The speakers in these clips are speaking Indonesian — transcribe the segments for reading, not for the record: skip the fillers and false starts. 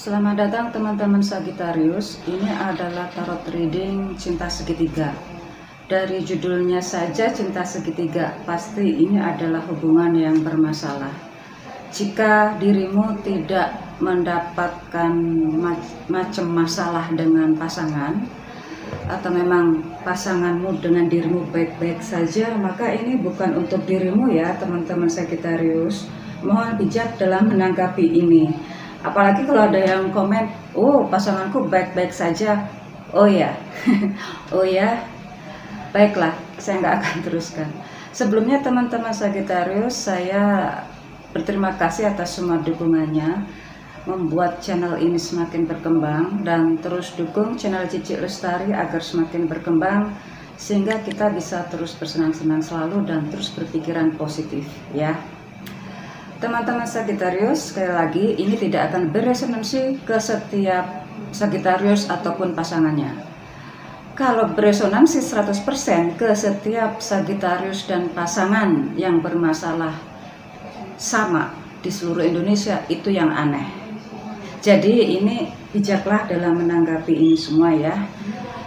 Selamat datang teman-teman Sagittarius. Ini adalah tarot reading cinta segitiga. Dari judulnya saja cinta segitiga, pasti ini adalah hubungan yang bermasalah. Jika dirimu tidak mendapatkan macam masalah dengan pasangan, atau memang pasanganmu dengan dirimu baik-baik saja, maka ini bukan untuk dirimu ya teman-teman Sagittarius. Mohon bijak dalam menanggapi ini. Apalagi kalau ada yang komen, oh pasanganku baik-baik saja. Oh ya, oh ya, baiklah, saya nggak akan teruskan. Sebelumnya teman-teman Sagittarius, saya berterima kasih atas semua dukungannya, membuat channel ini semakin berkembang, dan terus dukung channel Cici Lestari agar semakin berkembang, sehingga kita bisa terus bersenang-senang selalu dan terus berpikiran positif ya. Teman-teman Sagittarius, sekali lagi ini tidak akan beresonansi ke setiap Sagittarius ataupun pasangannya. Kalau beresonansi 100% ke setiap Sagittarius dan pasangan yang bermasalah sama di seluruh Indonesia, itu yang aneh. Jadi ini bijaklah dalam menanggapi ini semua ya.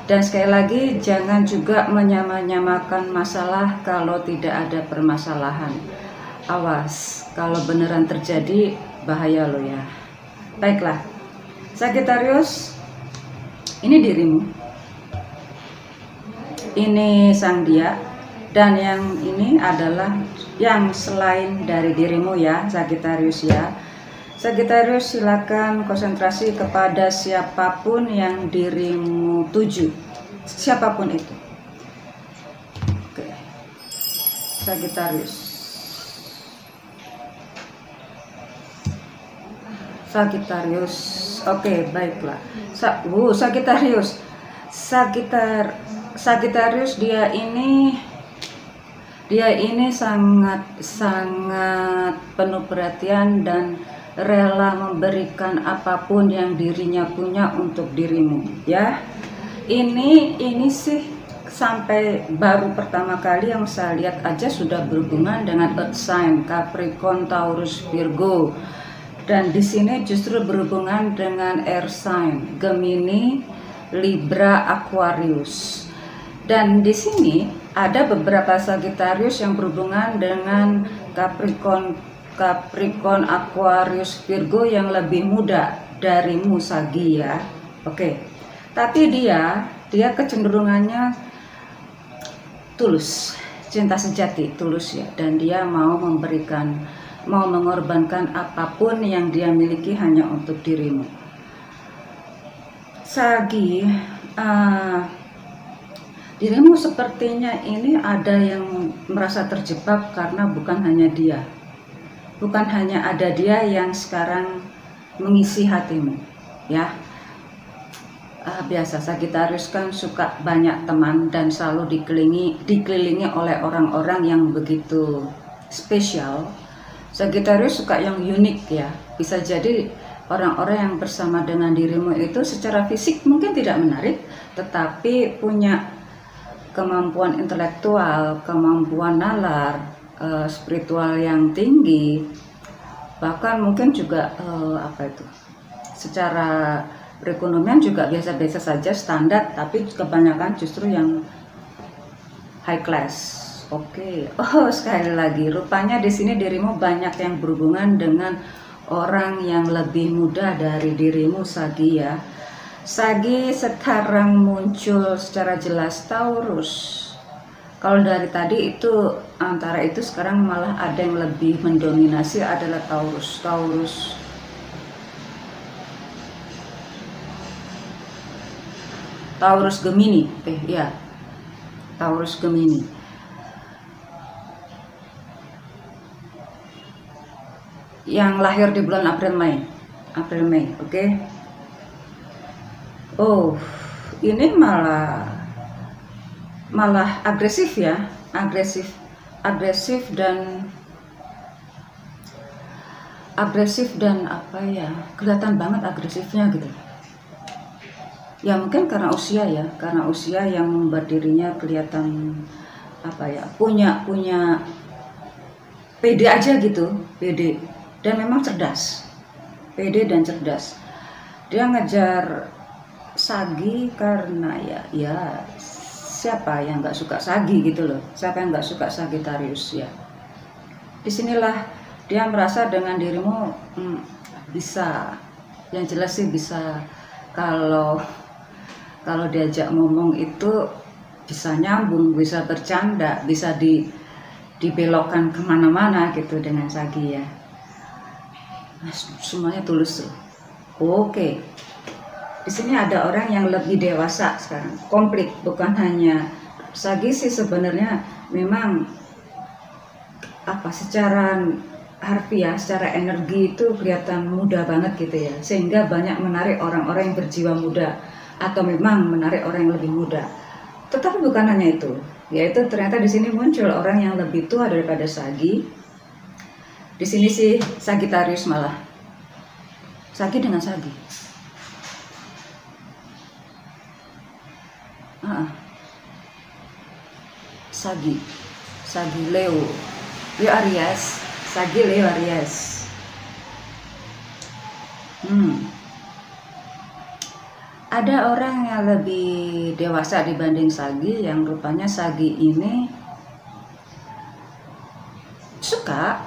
Dan sekali lagi jangan juga menyamakan masalah kalau tidak ada permasalahan. Awas, kalau beneran terjadi bahaya lo ya. Baiklah, Sagittarius, ini dirimu, ini sang dia, dan yang ini adalah yang selain dari dirimu ya Sagittarius ya. Sagittarius, silakan konsentrasi kepada siapapun yang dirimu tuju, siapapun itu. Oke, Sagittarius. Oke, baiklah. Sagittarius, dia ini sangat penuh perhatian dan rela memberikan apapun yang dirinya punya untuk dirimu ya. Ini sih sampai baru pertama kali yang saya lihat aja sudah berhubungan dengan earth sign Capricorn, Taurus, Virgo. Dan di sini justru berhubungan dengan air sign Gemini, Libra, Aquarius. Dan di sini ada beberapa Sagittarius yang berhubungan dengan Capricorn, Aquarius, Virgo yang lebih muda darimu Sagi ya. Oke. Tapi dia kecenderungannya tulus, cinta sejati, tulus ya, dan dia mau mengorbankan apapun yang dia miliki hanya untuk dirimu. Sagi, dirimu sepertinya ini ada yang merasa terjebak karena bukan hanya ada dia yang sekarang mengisi hatimu ya. Biasa Sagittarius kan suka banyak teman dan selalu dikelilingi oleh orang-orang yang begitu spesial. Sagittarius suka yang unik ya. Bisa jadi orang-orang yang bersama dengan dirimu itu secara fisik mungkin tidak menarik, tetapi punya kemampuan intelektual, kemampuan nalar, spiritual yang tinggi, bahkan mungkin juga secara perekonomian juga biasa-biasa saja, standar, tapi kebanyakan justru yang high class. Oke. Oh, sekali lagi, rupanya di sini dirimu banyak yang berhubungan dengan orang yang lebih muda dari dirimu Sagi ya. Sagi sekarang muncul secara jelas Taurus. Kalau dari tadi itu antara itu, sekarang malah ada yang lebih mendominasi adalah Taurus. Taurus Gemini. Taurus Gemini. Yang lahir di bulan April Mei, oke. Oh, ini malah agresif ya, agresif dan apa ya, kelihatan banget agresifnya gitu. Ya mungkin karena usia yang membuat dirinya kelihatan punya pede aja gitu, pede. Dan memang cerdas, pede dan cerdas. Dia ngejar Sagi karena ya siapa yang nggak suka Sagi gitu loh, siapa yang nggak suka Sagittarius ya. Disinilah dia merasa dengan dirimu bisa, yang jelas sih bisa, kalau diajak ngomong itu bisa nyambung, bisa bercanda, bisa dibelokkan kemana-mana gitu dengan Sagi ya. Nah, semuanya tulus loh. Oke, di sini ada orang yang lebih dewasa sekarang, komplit, bukan hanya Sagi sih sebenarnya memang secara harfiah, secara energi itu kelihatan muda banget gitu ya, sehingga banyak menarik orang-orang yang berjiwa muda atau memang menarik orang yang lebih muda. Tetapi bukan hanya itu, yaitu ternyata di sini muncul orang yang lebih tua daripada Sagi. Di sini sih Sagittarius malah. Sagi dengan Sagi. Sagi Leo Aries, Sagi Leo Aries. Ada orang yang lebih dewasa dibanding Sagi, yang rupanya Sagi ini suka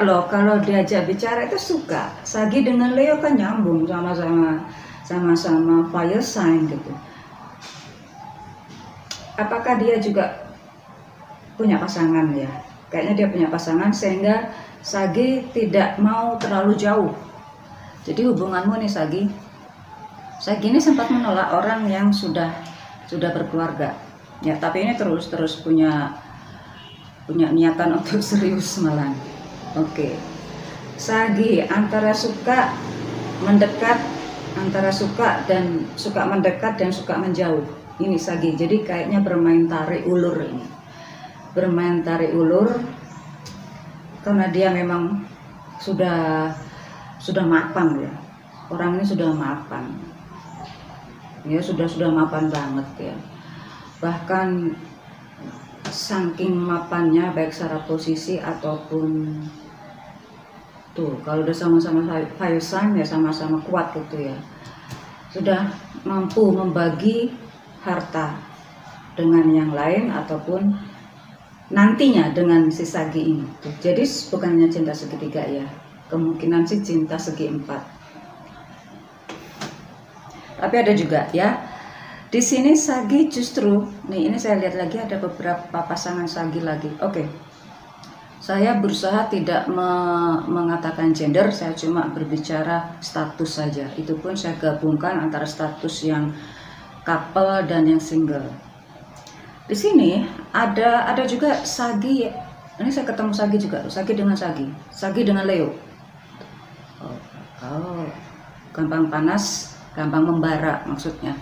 loh kalau diajak bicara itu suka. Sagi dengan Leo kan nyambung, sama-sama fire sign gitu. Apakah dia juga punya pasangan ya? Kayaknya dia punya pasangan sehingga Sagi tidak mau terlalu jauh. Jadi hubunganmu nih Sagi ini sempat menolak orang yang sudah berkeluarga ya, tapi ini terus punya niatan untuk serius malah. Oke. Sagi antara suka mendekat, antara suka mendekat dan suka menjauh. Ini Sagi, jadi kayaknya bermain tarik ulur ini. Bermain tarik ulur karena dia memang sudah mapan ya. Orang ini sudah mapan. Ya sudah mapan banget ya. Bahkan saking mapannya baik secara posisi ataupun tuh kalau udah sama-sama fire sign ya sama-sama kuat gitu ya. Sudah mampu membagi harta dengan yang lain ataupun nantinya dengan si Sagi ini. Jadi bukannya cinta segitiga ya, kemungkinan sih cinta segi empat. Tapi ada juga ya. Di sini Sagi justru, nih ini saya lihat lagi ada beberapa pasangan Sagi lagi. Oke. Saya berusaha tidak mengatakan gender, saya cuma berbicara status saja. Itu pun saya gabungkan antara status yang couple dan yang single. Di sini ada juga Sagi. Ini saya ketemu Sagi juga, Sagi dengan Leo. Oh, gampang panas, gampang membara maksudnya.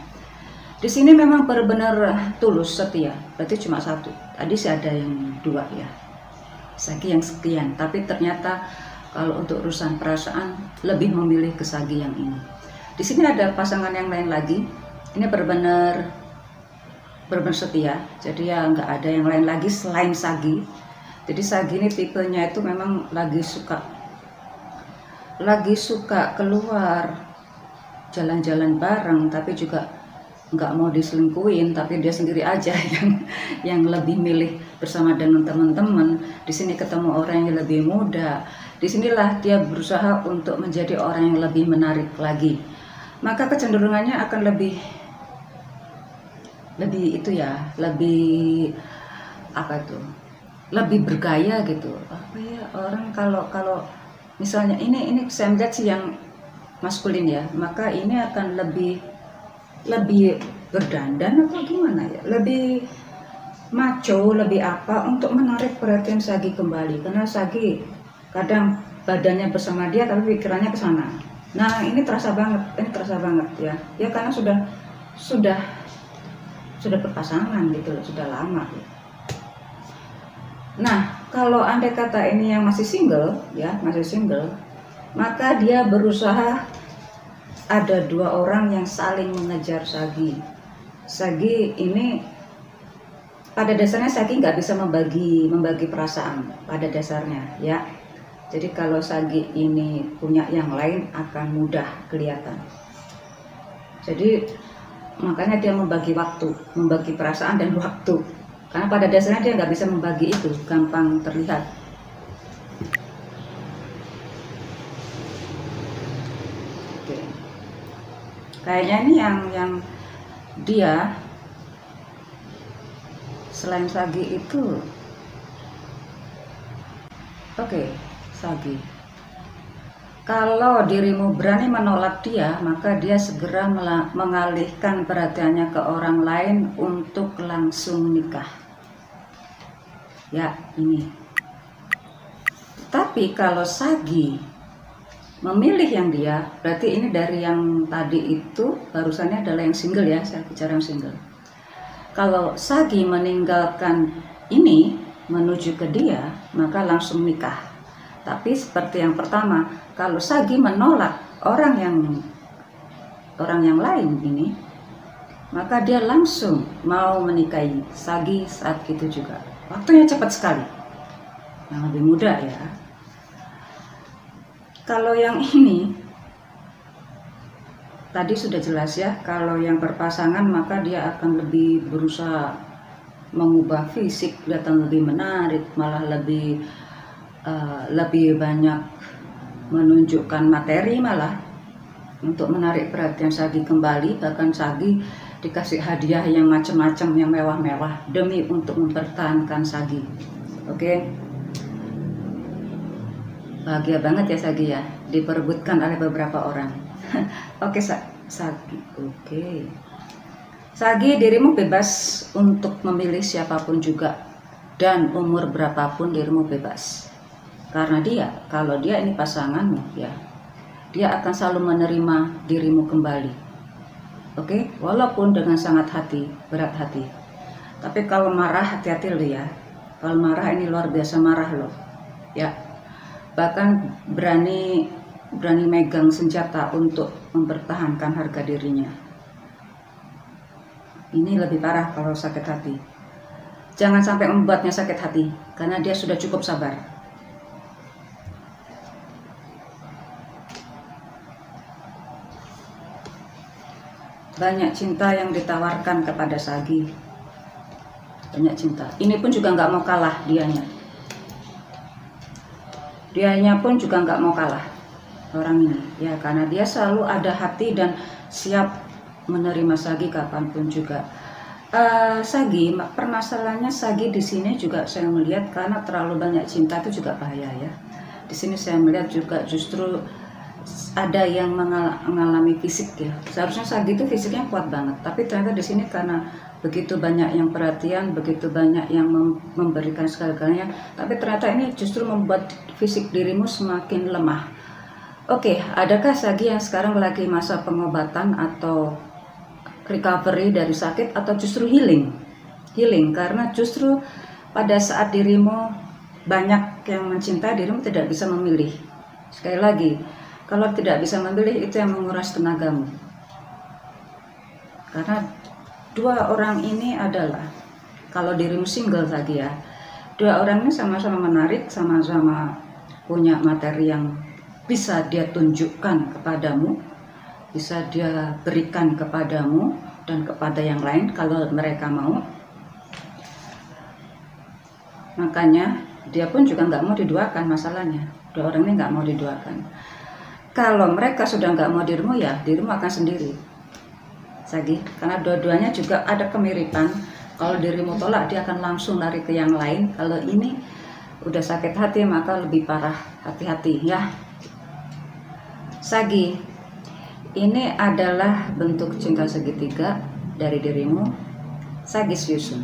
Di sini memang benar-benar tulus setia. Berarti cuma satu. Tadi sih ada yang dua ya. Sagi yang sekian. Tapi ternyata kalau untuk urusan perasaan lebih memilih ke Sagi yang ini. Di sini ada pasangan yang lain lagi. Ini benar-benar setia. Jadi ya nggak ada yang lain lagi selain Sagi. Jadi Sagi ini tipenya itu memang lagi suka keluar jalan-jalan bareng, tapi juga nggak mau diselingkuhin, tapi dia sendiri aja yang lebih milih bersama dengan teman-teman. Di sini ketemu orang yang lebih muda. Disinilah dia berusaha untuk menjadi orang yang lebih menarik lagi. Maka kecenderungannya akan lebih itu ya, lebih lebih bergaya gitu. Apa ya, orang kalau misalnya ini saya melihat sih yang maskulin ya, maka ini akan lebih berdandan atau gimana ya, lebih maco, lebih apa untuk menarik perhatian Sagi kembali, karena Sagi kadang badannya bersama dia tapi pikirannya ke sana. Nah ini terasa banget ya karena sudah berpasangan gitu loh, sudah lama ya. Nah kalau andai kata ini yang masih single, maka dia berusaha, ada dua orang yang saling mengejar Sagi. Sagi ini pada dasarnya Sagi nggak bisa membagi perasaan pada dasarnya ya. Jadi kalau Sagi ini punya yang lain akan mudah kelihatan. Jadi makanya dia membagi waktu, membagi perasaan dan waktu. Karena pada dasarnya dia nggak bisa membagi itu, gampang terlihat. Oke. Kayaknya ini yang dia selain Sagi itu, oke, Sagi. Kalau dirimu berani menolak dia, maka dia segera mengalihkan perhatiannya ke orang lain untuk langsung nikah. Ya, ini. Tapi kalau Sagi memilih yang dia, berarti ini dari yang tadi itu, barusannya adalah yang single ya, saya bicara yang single. Kalau Sagi meninggalkan ini, menuju ke dia, maka langsung nikah. Tapi seperti yang pertama, kalau Sagi menolak orang yang lain ini, maka dia langsung mau menikahi Sagi saat itu juga. Waktunya cepat sekali. Yang lebih mudah ya. Kalau yang ini, tadi sudah jelas ya, kalau yang berpasangan maka dia akan lebih berusaha mengubah fisik, kelihatan lebih menarik, malah lebih banyak menunjukkan materi malah untuk menarik perhatian Sagi kembali. Bahkan Sagi dikasih hadiah yang macam-macam, yang mewah-mewah demi untuk mempertahankan Sagi. Oke. Bahagia banget ya Sagi ya, diperebutkan oleh beberapa orang. Oke, Sagi. Oke. Sagi, dirimu bebas untuk memilih siapapun juga, dan umur berapapun dirimu bebas. Karena kalau dia ini pasanganmu ya, dia akan selalu menerima dirimu kembali. Oke, walaupun dengan sangat berat hati. Tapi kalau marah, hati-hati loh ya. Kalau marah ini luar biasa marah loh. Ya, bahkan berani megang senjata untuk mempertahankan harga dirinya. Ini lebih parah kalau sakit hati. Jangan sampai membuatnya sakit hati, karena dia sudah cukup sabar. Banyak cinta yang ditawarkan kepada Sagi. Banyak cinta. Ini pun juga nggak mau kalah dianya. Dianya pun juga nggak mau kalah orang ini. Ya, karena dia selalu ada hati dan siap menerima Sagi kapanpun juga. Sagi, permasalahannya Sagi di sini juga saya melihat karena terlalu banyak cinta itu juga bahaya ya. Di sini saya melihat juga justru ada yang mengalami fisik ya. Seharusnya Sagi itu fisiknya kuat banget, tapi ternyata di sini karena begitu banyak yang perhatian, begitu banyak yang memberikan segala-galanya, tapi ternyata ini justru membuat fisik dirimu semakin lemah. Oke, adakah Sagi yang sekarang lagi masa pengobatan atau recovery dari sakit, atau justru healing? Healing karena justru pada saat dirimu banyak yang mencintai, dirimu tidak bisa memilih. Sekali lagi, kalau tidak bisa memilih, itu yang menguras tenagamu. Karena dua orang ini adalah, kalau dirimu single Sagi ya, dua orang ini sama-sama menarik, sama-sama punya materi yang bisa dia tunjukkan kepadamu, bisa dia berikan kepadamu dan kepada yang lain kalau mereka mau. Makanya dia pun juga nggak mau diduakan masalahnya. Dua orang ini nggak mau diduakan. Kalau mereka sudah nggak mau dirimu, ya dirimu akan sendiri Sagi, karena dua-duanya juga ada kemiripan. Kalau dirimu tolak, dia akan langsung lari ke yang lain. Kalau ini udah sakit hati, maka lebih parah. Hati-hati ya Sagi. Ini adalah bentuk cinta segitiga dari dirimu, Sagittarius.